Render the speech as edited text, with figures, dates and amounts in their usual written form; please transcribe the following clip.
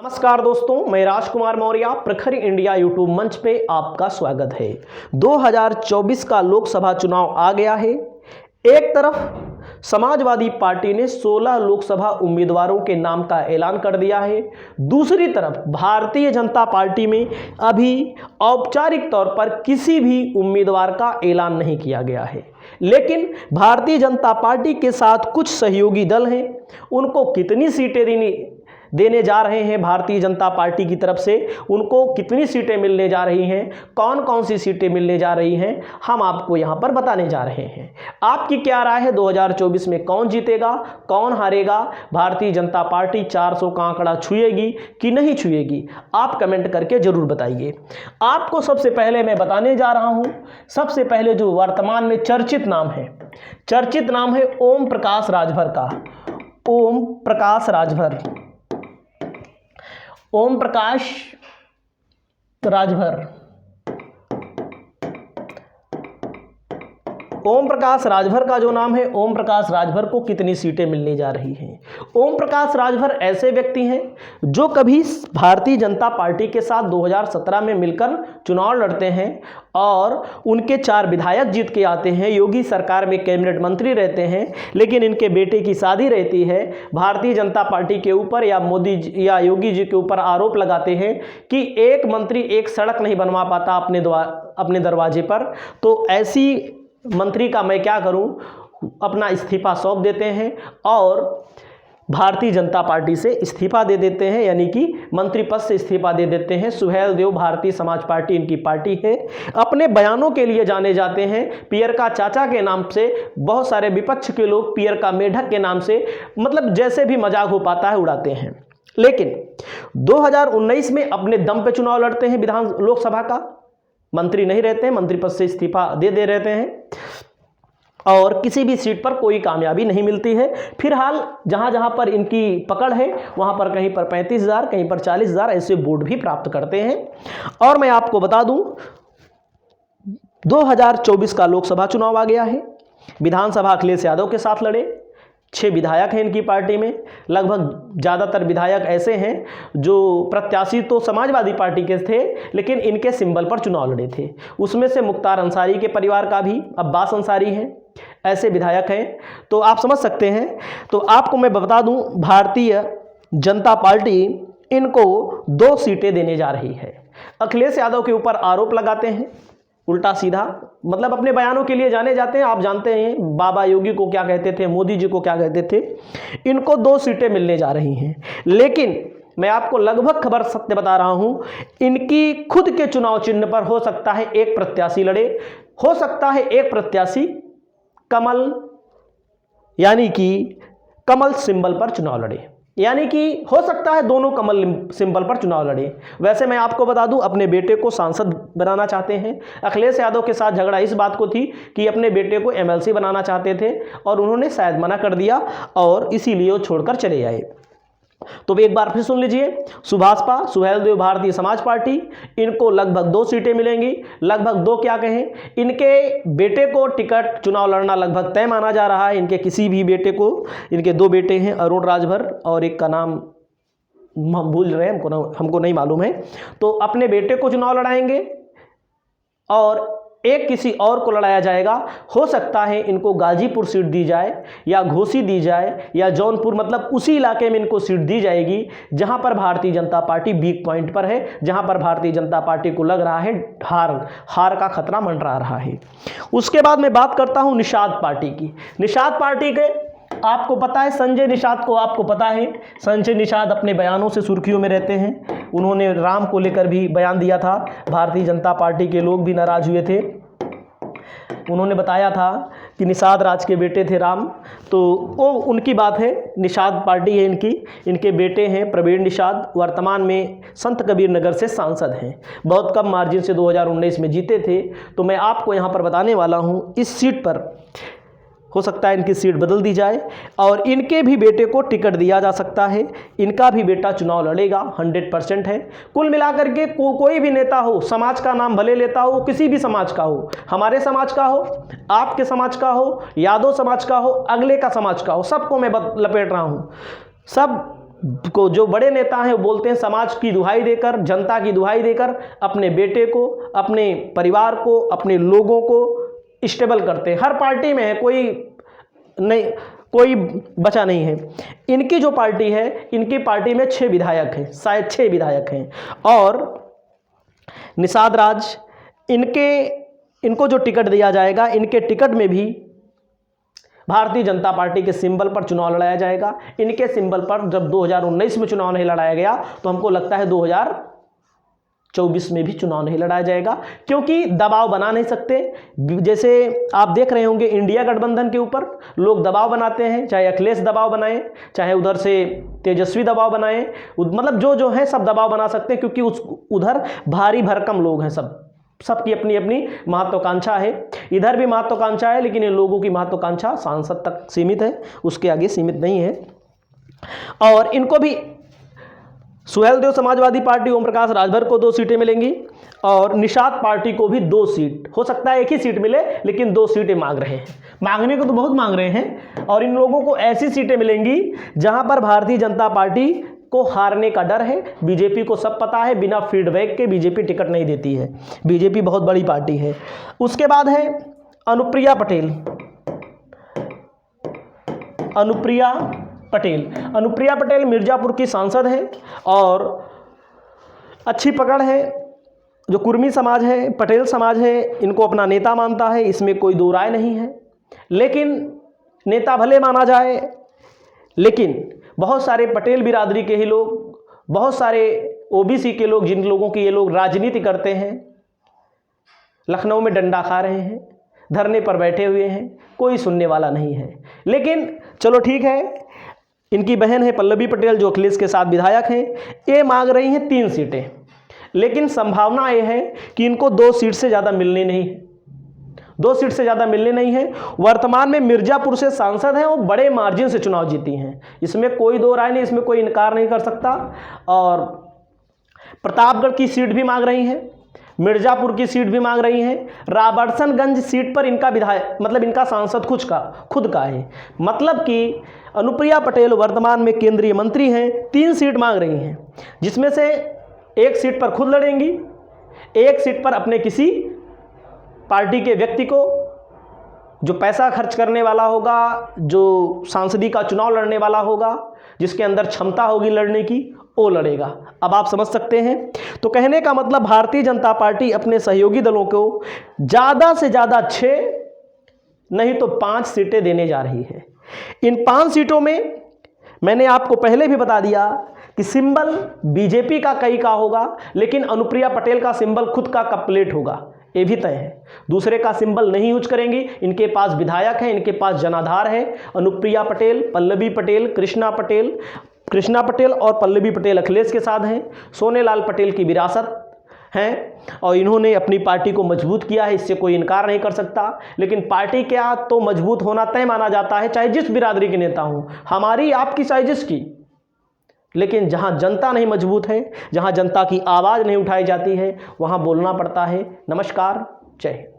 नमस्कार दोस्तों, मैं राजकुमार मौर्य प्रखर इंडिया यूट्यूब मंच पे आपका स्वागत है। 2024 का लोकसभा चुनाव आ गया है। एक तरफ समाजवादी पार्टी ने 16 लोकसभा उम्मीदवारों के नाम का ऐलान कर दिया है, दूसरी तरफ भारतीय जनता पार्टी में अभी औपचारिक तौर पर किसी भी उम्मीदवार का ऐलान नहीं किया गया है। लेकिन भारतीय जनता पार्टी के साथ कुछ सहयोगी दल हैं, उनको कितनी सीटें देने जा रहे हैं भारतीय जनता पार्टी की तरफ से, उनको कितनी सीटें मिलने जा रही हैं, कौन कौन सी सीटें मिलने जा रही हैं, हम आपको यहां पर बताने जा रहे हैं। आपकी क्या राय है, 2024 में कौन जीतेगा, कौन हारेगा, भारतीय जनता पार्टी 400 का आंकड़ा छुएगी कि नहीं छुएगी, आप कमेंट करके जरूर बताइए। आपको सबसे पहले मैं बताने जा रहा हूं, सबसे पहले जो वर्तमान में चर्चित नाम है ओम प्रकाश राजभर का। ओम प्रकाश राजभर का जो नाम है, ओम प्रकाश राजभर को कितनी सीटें मिलने जा रही हैं। ओम प्रकाश राजभर ऐसे व्यक्ति हैं जो कभी भारतीय जनता पार्टी के साथ 2017 में मिलकर चुनाव लड़ते हैं और उनके 4 विधायक जीत के आते हैं, योगी सरकार में कैबिनेट मंत्री रहते हैं। लेकिन इनके बेटे की शादी रहती है, भारतीय जनता पार्टी के ऊपर या मोदी जी या योगी जी के ऊपर आरोप लगाते हैं कि एक मंत्री एक सड़क नहीं बनवा पाता अपने दरवाजे पर, तो ऐसी मंत्री का मैं क्या करूं, अपना इस्तीफा सौंप देते हैं और भारतीय जनता पार्टी से इस्तीफा दे देते हैं, यानी कि मंत्री पद से इस्तीफा दे देते हैं। सुहेल देव भारतीय समाज पार्टी इनकी पार्टी है। अपने बयानों के लिए जाने जाते हैं, पियर का चाचा के नाम से बहुत सारे विपक्ष के लोग पियर का मेढक के नाम से, मतलब जैसे भी मजाक हो पाता है उड़ाते हैं। लेकिन 2019 में अपने दम पे चुनाव लड़ते हैं, लोकसभा का मंत्री नहीं रहते हैं, मंत्री पद से इस्तीफा दे रहते हैं और किसी भी सीट पर कोई कामयाबी नहीं मिलती है। फिलहाल जहां जहां पर इनकी पकड़ है वहां पर कहीं पर 35,000, कहीं पर 40,000 ऐसे वोट भी प्राप्त करते हैं। और मैं आपको बता दूं, 2024 का लोकसभा चुनाव आ गया है। विधानसभा अखिलेश यादव के साथ लड़े, 6 विधायक हैं इनकी पार्टी में। लगभग ज़्यादातर विधायक ऐसे हैं जो प्रत्याशी तो समाजवादी पार्टी के थे, लेकिन इनके सिंबल पर चुनाव लड़े थे। उसमें से मुख्तार अंसारी के परिवार का भी अब्बास अंसारी हैं, ऐसे विधायक हैं, तो आप समझ सकते हैं। तो आपको मैं बता दूं, भारतीय जनता पार्टी इनको 2 सीटें देने जा रही है। अखिलेश यादव के ऊपर आरोप लगाते हैं उल्टा सीधा, मतलब अपने बयानों के लिए जाने जाते हैं। आप जानते हैं बाबा योगी को क्या कहते थे, मोदी जी को क्या कहते थे। इनको 2 सीटें मिलने जा रही हैं, लेकिन मैं आपको लगभग खबर सत्य बता रहा हूं, इनकी खुद के चुनाव चिन्ह पर हो सकता है एक प्रत्याशी लड़े, हो सकता है एक प्रत्याशी कमल यानी कि कमल सिंबल पर चुनाव लड़े, यानी कि हो सकता है दोनों कमल सिंबल पर चुनाव लड़े। वैसे मैं आपको बता दूं, अपने बेटे को सांसद बनाना चाहते हैं। अखिलेश यादव के साथ झगड़ा इस बात को थी कि अपने बेटे को एमएलसी बनाना चाहते थे और उन्होंने शायद मना कर दिया और इसीलिए वो छोड़कर चले आए। तो एक बार फिर सुन लीजिए, सुभाषपा सुहेल देव भारतीय समाज पार्टी, इनको लगभग 2 सीटें मिलेंगी। लगभग 2 क्या कहें, इनके बेटे को टिकट चुनाव लड़ना लगभग तय माना जा रहा है। इनके किसी भी बेटे को, इनके 2 बेटे हैं, अरुण राजभर और एक का नाम हम भूल रहे हैं, हमको नहीं मालूम है। तो अपने बेटे को चुनाव लड़ाएंगे और एक किसी और को लड़ाया जाएगा। हो सकता है इनको गाजीपुर सीट दी जाए या घोसी दी जाए या जौनपुर, मतलब उसी इलाके में इनको सीट दी जाएगी जहां पर Bharatiya Janata party weak point पर है, जहां पर भारतीय जनता पार्टी को लग रहा है हार का खतरा मंडरा रहा है। उसके बाद मैं बात करता हूं निषाद पार्टी की। निषाद पार्टी के आपको पता है, संजय निषाद को आपको पता है, संजय निषाद अपने बयानों से सुर्खियों में रहते हैं। उन्होंने राम को लेकर भी बयान दिया था, भारतीय जनता पार्टी के लोग भी नाराज हुए थे। उन्होंने बताया था कि निषाद राज के बेटे थे राम, तो वो उनकी बात है। निषाद पार्टी है इनकी, इनके बेटे हैं प्रवीण निषाद, वर्तमान में संत कबीर नगर से सांसद हैं। बहुत कम मार्जिन से 2019 में जीते थे। तो मैं आपको यहाँ पर बताने वाला हूँ, इस सीट पर हो सकता है इनकी सीट बदल दी जाए और इनके भी बेटे को टिकट दिया जा सकता है। इनका भी बेटा चुनाव लड़ेगा, 100% है। कुल मिलाकर के कोई भी नेता हो, समाज का नाम भले लेता हो, किसी भी समाज का हो, हमारे समाज का हो, आपके समाज का हो, यादव समाज का हो, अगले का समाज का हो, सबको मैं लपेट रहा हूँ। सब को जो बड़े नेता हैं वो बोलते हैं समाज की दुहाई देकर, जनता की दुहाई देकर अपने बेटे को, अपने परिवार को, अपने लोगों को स्टेबल करते हैं। हर पार्टी में है, कोई बचा नहीं है। इनकी जो पार्टी है, इनकी पार्टी में 6 विधायक हैं, शायद 6 विधायक हैं। और निषाद राज, इनको जो टिकट दिया जाएगा, इनके टिकट में भी भारतीय जनता पार्टी के सिंबल पर चुनाव लड़ाया जाएगा। इनके सिंबल पर जब 2019 में चुनाव नहीं लड़ाया गया तो हमको लगता है 2024 में भी चुनाव नहीं लड़ाया जाएगा, क्योंकि दबाव बना नहीं सकते। जैसे आप देख रहे होंगे इंडिया गठबंधन के ऊपर लोग दबाव बनाते हैं, चाहे अखिलेश दबाव बनाएं, चाहे उधर से तेजस्वी दबाव बनाएं, मतलब जो है सब दबाव बना सकते हैं, क्योंकि उधर भारी भरकम लोग हैं, सबकी अपनी अपनी महत्वाकांक्षा है। इधर भी महत्वाकांक्षा है, लेकिन इन लोगों की महत्वाकांक्षा सांसद तक सीमित है, उसके आगे सीमित नहीं है। और इनको भी सुहेलदेव समाजवादी पार्टी ओम प्रकाश राजभर को 2 सीटें मिलेंगी, और निषाद पार्टी को भी 2 सीट, हो सकता है 1 ही सीट मिले, लेकिन 2 सीटें मांग रहे हैं। मांगने को तो बहुत मांग रहे हैं, और इन लोगों को ऐसी सीटें मिलेंगी जहां पर भारतीय जनता पार्टी को हारने का डर है। बीजेपी को सब पता है, बिना फीडबैक के बीजेपी टिकट नहीं देती है। बीजेपी बहुत बड़ी पार्टी है। उसके बाद है अनुप्रिया पटेल। अनुप्रिया पटेल मिर्जापुर की सांसद है और अच्छी पकड़ है। जो कुर्मी समाज है, पटेल समाज है, इनको अपना नेता मानता है, इसमें कोई दो राय नहीं है। लेकिन नेता भले माना जाए, लेकिन बहुत सारे पटेल बिरादरी के ही लोग, बहुत सारे ओबीसी के लोग, जिन लोगों की ये लोग राजनीति करते हैं, लखनऊ में डंडा खा रहे हैं, धरने पर बैठे हुए हैं, कोई सुनने वाला नहीं है। लेकिन चलो ठीक है, इनकी बहन है पल्लवी पटेल जो अखिलेश के साथ विधायक हैं, ये मांग रही हैं 3 सीटें, लेकिन संभावना ये है कि इनको 2 सीट से ज़्यादा मिलने नहीं है। 2 सीट से ज़्यादा मिलने नहीं है। वर्तमान में मिर्जापुर से सांसद हैं, वो बड़े मार्जिन से चुनाव जीती हैं, इसमें कोई दो राय नहीं, इसमें कोई इनकार नहीं कर सकता। और प्रतापगढ़ की सीट भी मांग रही हैं, मिर्जापुर की सीट भी मांग रही हैं। रॉबर्टसनगंज सीट पर इनका विधायक, मतलब इनका सांसद खुद का है। मतलब कि अनुप्रिया पटेल वर्तमान में केंद्रीय मंत्री हैं, 3 सीट मांग रही हैं, जिसमें से 1 सीट पर खुद लड़ेंगी, 1 सीट पर अपने किसी पार्टी के व्यक्ति को, जो पैसा खर्च करने वाला होगा, जो सांसदी का चुनाव लड़ने वाला होगा, जिसके अंदर क्षमता होगी लड़ने की, वो लड़ेगा। अब आप समझ सकते हैं। तो कहने का मतलब भारतीय जनता पार्टी अपने सहयोगी दलों को ज़्यादा से ज़्यादा 6 नहीं तो 5 सीटें देने जा रही है। इन 5 सीटों में मैंने आपको पहले भी बता दिया कि सिंबल बीजेपी का कई का होगा, लेकिन अनुप्रिया पटेल का सिंबल खुद का कपलेट होगा, ये भी तय है। दूसरे का सिंबल नहीं यूज करेंगी। इनके पास विधायक है, इनके पास जनाधार है। अनुप्रिया पटेल, पल्लवी पटेल, कृष्णा पटेल और पल्लवी पटेल अखिलेश के साथ हैं। सोनेलाल पटेल की विरासत हैं और इन्होंने अपनी पार्टी को मजबूत किया है, इससे कोई इनकार नहीं कर सकता। लेकिन पार्टी क्या तो मजबूत होना तय माना जाता है, चाहे जिस बिरादरी के नेता हों, हमारी आपकी चाहे जिसकी। लेकिन जहां जनता नहीं मजबूत है, जहां जनता की आवाज़ नहीं उठाई जाती है, वहां बोलना पड़ता है। नमस्कार, जय हिंद।